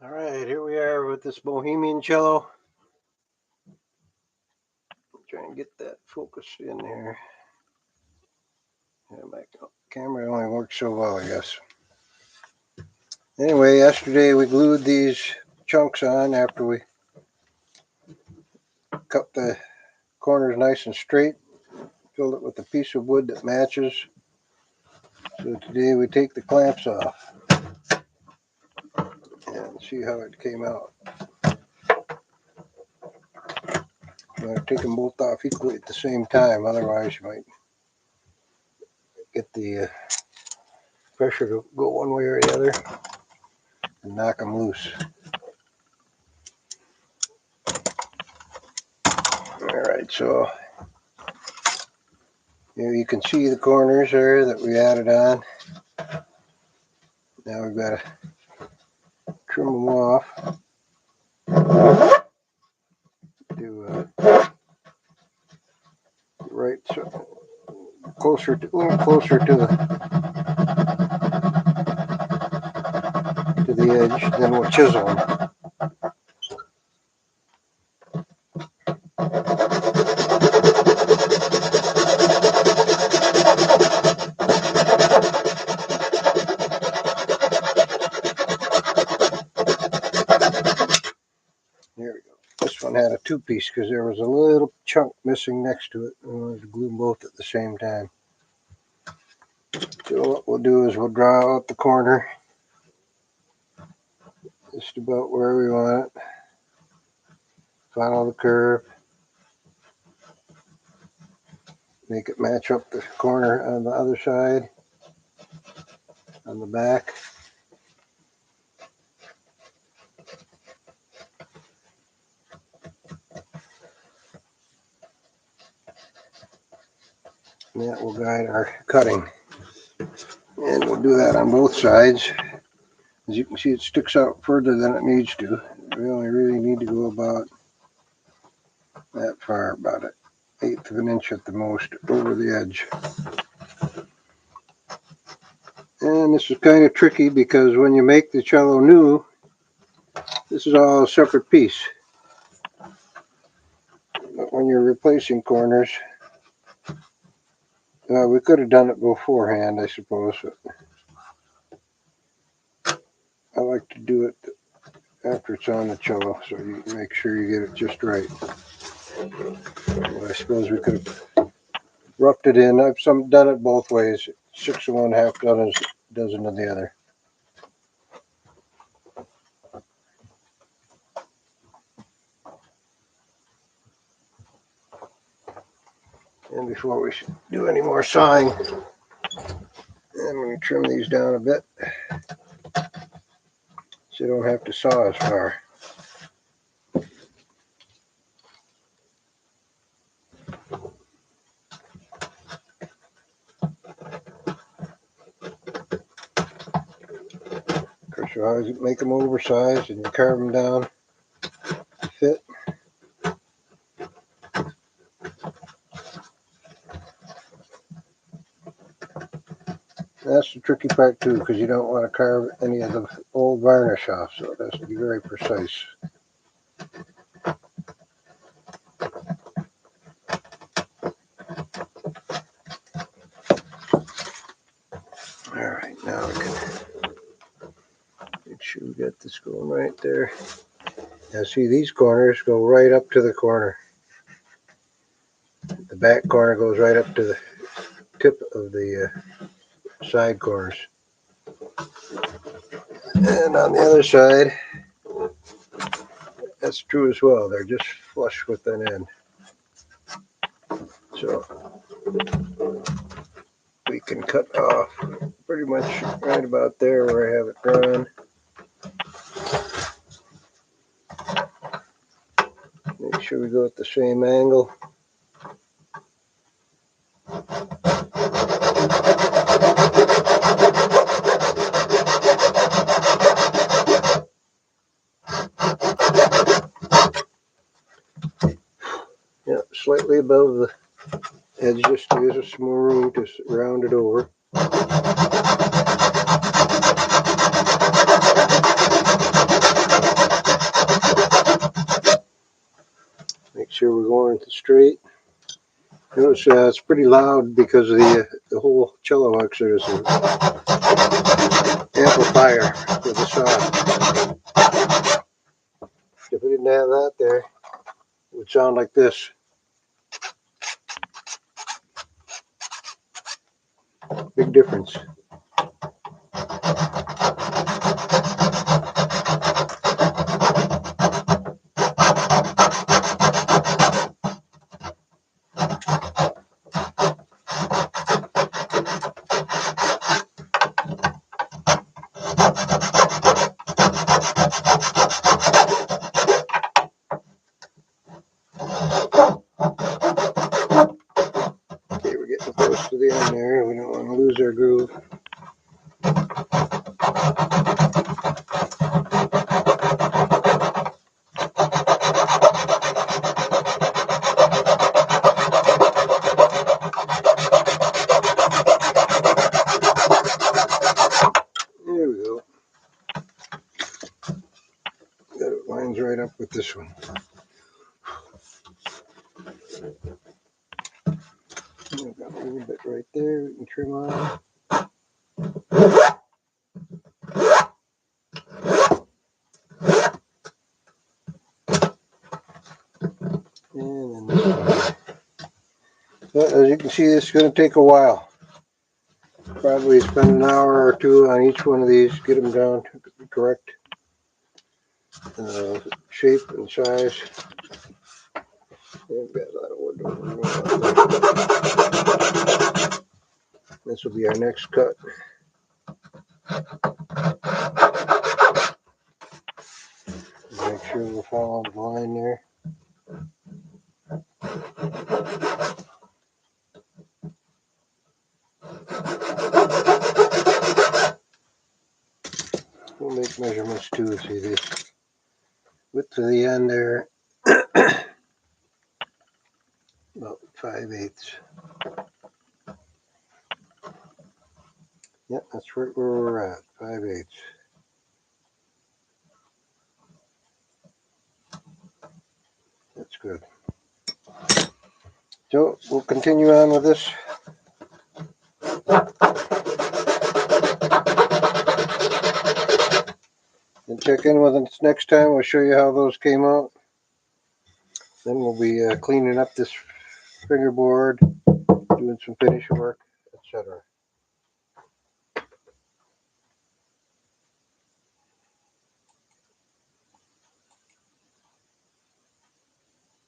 All right, here we are with this Bohemian cello. Try and get that focused in here. Yeah, my camera only works so well, I guess. Anyway, yesterday we glued these chunks on after we cut the corners nice and straight, filled it with a piece of wood that matches. So today we take the clamps off and see how it came out. I'm going to take them both off equally at the same time, otherwise you might get the pressure to go one way or the other and knock them loose. Alright, so here you can see the corners there that we added on. Now we've got to trim them off to right, so closer to, a little closer to the edge, then we'll chisel them. There we go. This one had a two-piece because there was a little chunk missing next to it. I wanted to glue them both at the same time. So what we'll do is we'll draw out the corner just about where we want it. Follow the curve. Make it match up the corner on the other side, on the back. And that will guide our cutting. And we'll do that on both sides. As you can see, it sticks out further than it needs to. We only really need to go about that far, about an eighth of an inch at the most over the edge. And this is kind of tricky because when you make the cello new, this is all a separate piece. But when you're replacing corners, we could have done it beforehand, I suppose. But I like to do it after it's on the cello, so you make sure you get it just right. But I suppose we could have roughed it in. I've done it both ways. 6 of one, half dozen of the other. And before we do any more sawing, I'm going to trim these down a bit so you don't have to saw as far. Of course, you always make them oversized and you carve them down to fit. That's the tricky part too, because you don't want to carve any of the old varnish off, so it has to be very precise. Alright, now we can make sure we got this going right there. Now see, these corners go right up to the corner. The back corner goes right up to the tip of the side corners. And on the other side, that's true as well. They're just flush with an end. So we can cut off pretty much right about there where I have it drawn. Make sure we go at the same angle. Yeah, slightly above the edge, just gives us some more room to round it over. nice and straight. Notice it's pretty loud because of the whole cello actually is an amplifier for the sound. If we didn't have that there, it would sound like this. Big difference. Okay, we're getting close to the end there. We don't want to lose our groove. There we go. That lines right up with this one. I've got a little bit right there we can trim on. And then this one. But as you can see, this is going to take a while. Probably spend an hour or two on each one of these, get them down to the correct shape and size. I've got a lot of wood over there. This will be our next cut. Make sure we're following the line there. We'll make measurements too. See this width to the end there, about 5/8. Yep, that's right where we're at, 5/8. That's good. So we'll continue on with this. And check in with us next time. We'll show you how those came out. Then we'll be cleaning up this fingerboard, doing some finish work, etc.